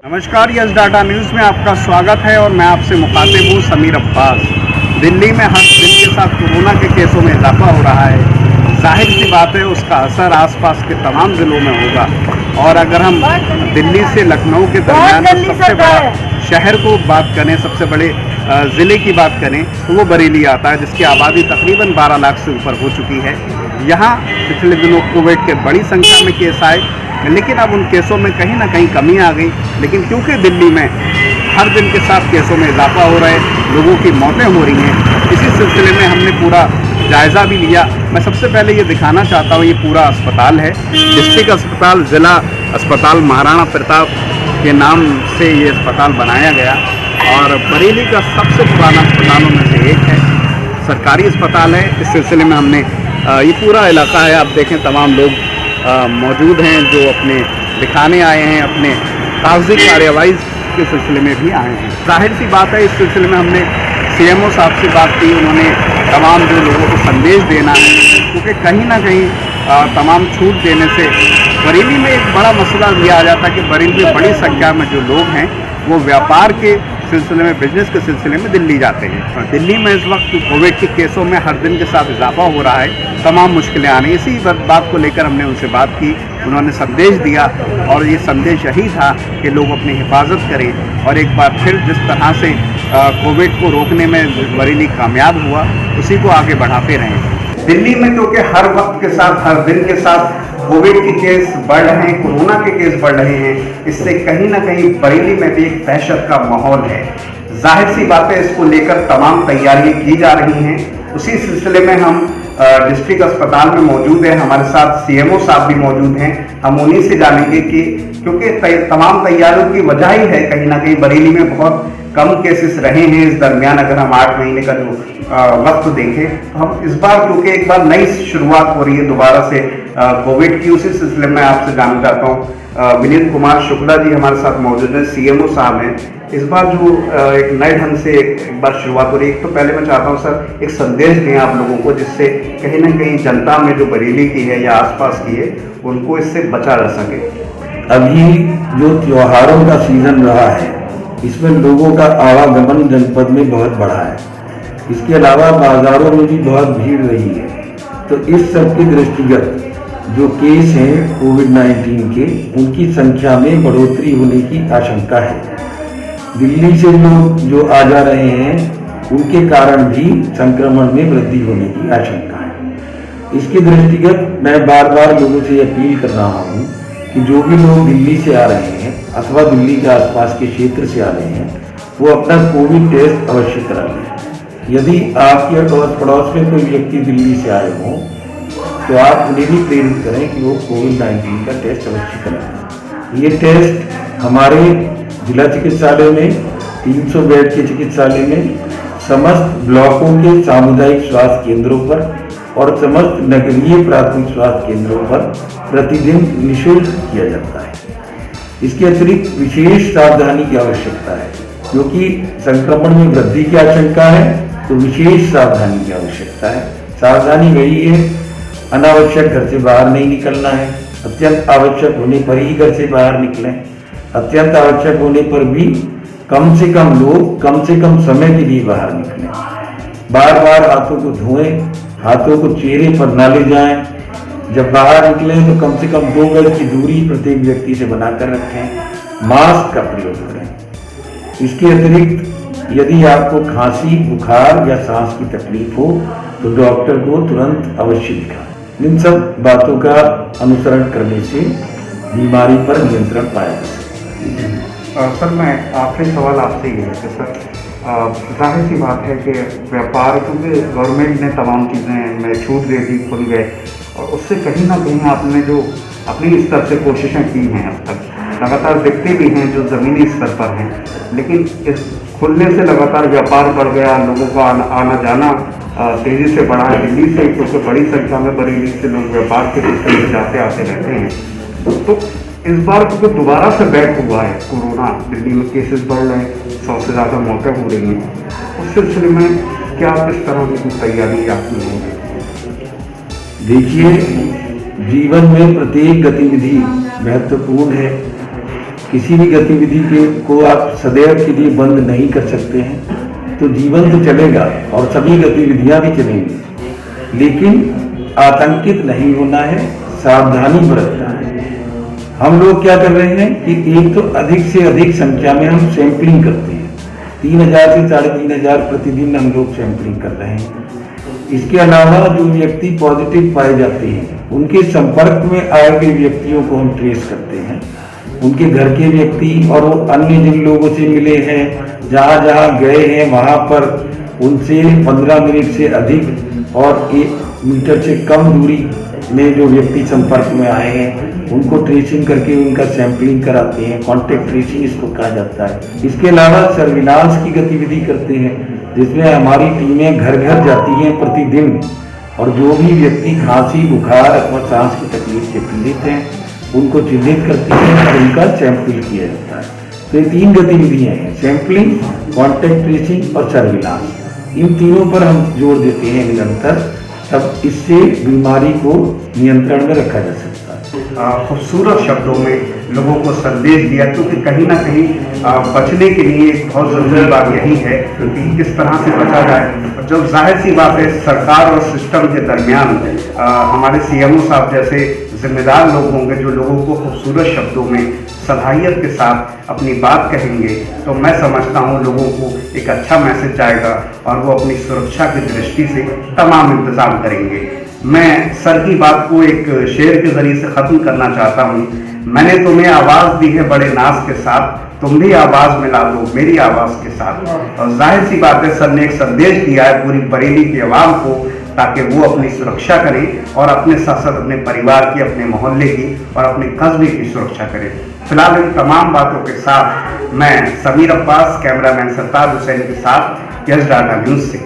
नमस्कार, yes data news में आपका स्वागत है और मैं आपसे मुखातिब हूँ समीर अब्बास। दिल्ली में हर दिन के साथ कोरोना के केसों में इजाफा हो रहा है। जाहिर सी बात है उसका असर आसपास के तमाम ज़िलों में होगा। और अगर हम दिल्ली से लखनऊ के दरमियान सबसे बड़ा शहर को बात करें, सबसे बड़े ज़िले की बात करें तो वो बरेली आता है, जिसकी आबादी तकरीबन 12 लाख से ऊपर हो चुकी है। यहाँ पिछले दिनों कोविड के बड़ी संख्या में केस आए, लेकिन अब उन केसों में कहीं ना कहीं कमी आ गई। लेकिन क्योंकि दिल्ली में हर दिन के साथ केसों में इजाफा हो रहा है, लोगों की मौतें हो रही हैं, इसी सिलसिले में हमने पूरा जायज़ा भी लिया। मैं सबसे पहले ये दिखाना चाहता हूँ, ये पूरा अस्पताल है, डिस्ट्रिक्ट अस्पताल, ज़िला अस्पताल महाराणा प्रताप के नाम से ये अस्पताल बनाया गया और बरेली का सबसे पुराना अस्पतालों में से एक है, सरकारी अस्पताल है। इस सिलसिले में हमने ये पूरा इलाका है, आप देखें तमाम लोग मौजूद हैं जो अपने दिखाने आए हैं, अपने कागजी कार्यवाही के सिलसिले में भी आए हैं। जाहिर सी बात है, इस सिलसिले में हमने सीएमओ साहब से बात की। उन्होंने तमाम जो लोगों को संदेश देना है, क्योंकि कहीं ना कहीं तमाम छूट देने से बरेली में एक बड़ा मसला यह आ जाता है कि बरेली में बड़ी संख्या में जो लोग हैं वो व्यापार के सिलसिले में, बिजनेस के सिलसिले में दिल्ली जाते हैं। और दिल्ली में इस वक्त कोविड के केसों में हर दिन के साथ इजाफा हो रहा है, तमाम मुश्किलें आ रही। इसी बात को लेकर हमने उनसे बात की, उन्होंने संदेश दिया और ये संदेश यही था कि लोग अपनी हिफाजत करें और एक बार फिर जिस तरह से कोविड को रोकने में बरेली कामयाब हुआ, उसी को आगे बढ़ाते रहें। दिल्ली में क्योंकि हर वक्त के साथ, हर दिन के साथ कोविड के केस बढ़ रहे हैं, कोरोना के केस बढ़ रहे हैं, इससे कहीं ना कहीं बरेली में भी एक दहशत का माहौल है। जाहिर सी बात है, इसको लेकर तमाम तैयारियां की जा रही हैं। उसी सिलसिले में हम डिस्ट्रिक्ट अस्पताल में मौजूद है, हमारे साथ सीएमओ साहब भी मौजूद हैं। हम उन्हीं से जानेंगे कि क्योंकि तमाम तैयारियों की वजह ही है, कहीं ना कहीं बरेली में बहुत कम केसेस रहे हैं इस दरमियान। अगर हम 8 महीने का जो वक्त देखें तो हम इस बार, क्योंकि एक बार नई शुरुआत हो रही है दोबारा से कोविड की, उसी सिलसिले में आपसे जानना चाहता हूँ। विनीत कुमार शुक्ला जी हमारे साथ मौजूद हैं, सीएमओ साहब हैं। इस बार जो एक नए ढंग से एक बार शुरुआत हो रही है, एक तो पहले मैं चाहता हूँ सर एक संदेश दें आप लोगों को, जिससे कहीं ना कहीं जनता में जो बरेली की है या आसपास की है उनको इससे बचा जा सके। अभी जो त्योहारों का सीजन रहा है, इसमें लोगों का आवागमन जनपद में बहुत बढ़ा है। इसके अलावा बाजारों में भी बहुत भीड़ रही है। तो इस सब के दृष्टिगत जो केस हैं कोविड-19 के, उनकी संख्या में बढ़ोतरी होने की आशंका है। दिल्ली से लोग जो आ जा रहे हैं, उनके कारण भी संक्रमण में वृद्धि होने की आशंका है। इसके दृष्टिगत मैं बार बार लोगों से अपील कर रहा हूँ कि जो भी लोग दिल्ली से आ रहे हैं अथवा दिल्ली के आसपास के क्षेत्र से आ रहे हैं, वो अपना कोविड टेस्ट अवश्य करा लें। यदि आपके अड़ोस पड़ोस में कोई व्यक्ति दिल्ली से आए हों तो आप उन्हें भी प्रेरित करें कि वो कोविड-19 का टेस्ट अवश्य कराएं। ये टेस्ट हमारे जिला चिकित्सालय में, 300 बेड के चिकित्सालय में, समस्त ब्लॉकों के सामुदायिक स्वास्थ्य केंद्रों पर और समस्त नगरीय प्राथमिक स्वास्थ्य केंद्रों पर प्रतिदिन निःशुल्क किया जाता है। इसके अतिरिक्त विशेष सावधानी की आवश्यकता है, क्योंकि संक्रमण में वृद्धि की आशंका है, तो विशेष सावधानी की आवश्यकता है। सावधानी वही है, अनावश्यक घर से बाहर नहीं निकलना है, अत्यंत आवश्यक होने पर ही घर से बाहर निकलें। अत्यंत आवश्यक होने पर भी कम से कम लोग कम से कम समय के लिए बाहर निकलें। बार बार हाथों को धोएं, हाथों को चेहरे पर न ले जाएं। जब बाहर निकलें तो कम से कम 2 गज की दूरी प्रत्येक व्यक्ति से बनाकर रखें। मास्क का प्रयोग करें। इसके अतिरिक्त यदि आपको खांसी, बुखार या सांस की तकलीफ हो तो डॉक्टर को तुरंत अवश्य दिखाएं। इन सब बातों का अनुसरण करने से बीमारी पर नियंत्रण पाया जा सकता है। सर, मैं आखिरी सवाल आपसे ये है कि सर जाहिर सी बात है कि व्यापार, क्योंकि गवर्नमेंट ने तमाम चीज़ें में छूट दे दी, खुल गए, और उससे कहीं ना कहीं आपने जो अपनी स्तर से कोशिशें की हैं अब तक लगातार दिखती भी हैं जो ज़मीनी स्तर पर हैं, लेकिन इस खुलने से लगातार व्यापार बढ़ गया, लोगों का आना जाना तेज़ी से बढ़ा है दिल्ली से, क्योंकि बड़ी संख्या में बरेली से लोग व्यापार के सिलसिले में जाते आते रहते हैं। तो इस बार क्योंकि दोबारा से बैक हुआ है कोरोना, दिल्ली में केसेस बढ़ रहे हैं, 100 से ज़्यादा मौतें हो रही हैं, उस सिलसिले में क्या किस तरह की तैयारी आपकी होगी? देखिए, जीवन में प्रत्येक गतिविधि महत्वपूर्ण है। किसी भी गतिविधि को आप सदैव के लिए बंद नहीं कर सकते हैं। तो जीवन तो चलेगा और सभी गतिविधियां भी चलेंगी, लेकिन आतंकित नहीं होना है, सावधानी बरतना है। हम लोग क्या कर रहे हैं कि एक तो अधिक से अधिक संख्या में हम सैंपलिंग करते हैं। 3000 से 3500 प्रतिदिन हम लोग सैंपलिंग कर रहे हैं। इसके अलावा जो व्यक्ति पॉजिटिव पाए जाते हैं उनके संपर्क में आए हुए व्यक्तियों को हम ट्रेस करते हैं। उनके घर के व्यक्ति और वो अन्य जिन लोगों से मिले हैं, जहाँ जहाँ गए हैं वहाँ पर उनसे 15 मिनट से अधिक और 1 मीटर से कम दूरी में जो व्यक्ति संपर्क में आए हैं उनको ट्रेसिंग करके उनका सैंपलिंग कराते हैं। कॉन्टेक्ट ट्रेसिंग इसको कहा जाता है। इसके अलावा सर्विलांस की गतिविधि करते हैं, जिसमें हमारी टीमें घर घर जाती हैं प्रतिदिन और जो भी व्यक्ति खांसी, बुखार अथवा सांस की तकलीफ से पीड़ित हैं उनको चिन्हित करती हैं और उनका सैंपल किया जाता है। तो ये 3 गतिविधियाँ हैं, सैंपलिंग, कॉन्टेक्ट ट्रेसिंग और सर्विलांस। इन तीनों पर हम जोर देते हैं निरंतर, तब इससे बीमारी को नियंत्रण में रखा जा सकता है। खूबसूरत शब्दों में लोगों को संदेश दिया, क्योंकि कहीं ना कहीं बचने के लिए एक बहुत ज़रूरी बात यही है कि किस तरह से बचा जाए। जो जाहिर सी बात है, सरकार और सिस्टम के दरमियान हमारे सीएमओ साहब जैसे जिम्मेदार लोग होंगे जो लोगों को खूबसूरत शब्दों में सलाहियत के साथ अपनी बात कहेंगे, तो मैं समझता हूँ लोगों को एक अच्छा मैसेज जाएगा और वो अपनी सुरक्षा की दृष्टि से तमाम इंतज़ाम करेंगे। मैं सर की बात को एक शेर के ज़रिए से ख़त्म करना चाहता हूँ। मैंने तुम्हें आवाज़ दी है बड़े नाज के साथ, तुम भी आवाज़ मिला दो मेरी आवाज़ के साथ। और जाहिर सी बात है, सर ने एक संदेश दिया है पूरी बरेली की आवाम को, ताकि वो अपनी सुरक्षा करें और अपने साथ साथ अपने परिवार की, अपने मोहल्ले की और अपने कस्बे की सुरक्षा करें। फिलहाल इन तमाम बातों के साथ मैं समीर अब्बास, कैमरामैन सरताज हुसैन के साथ यस डाटा न्यूज़ से।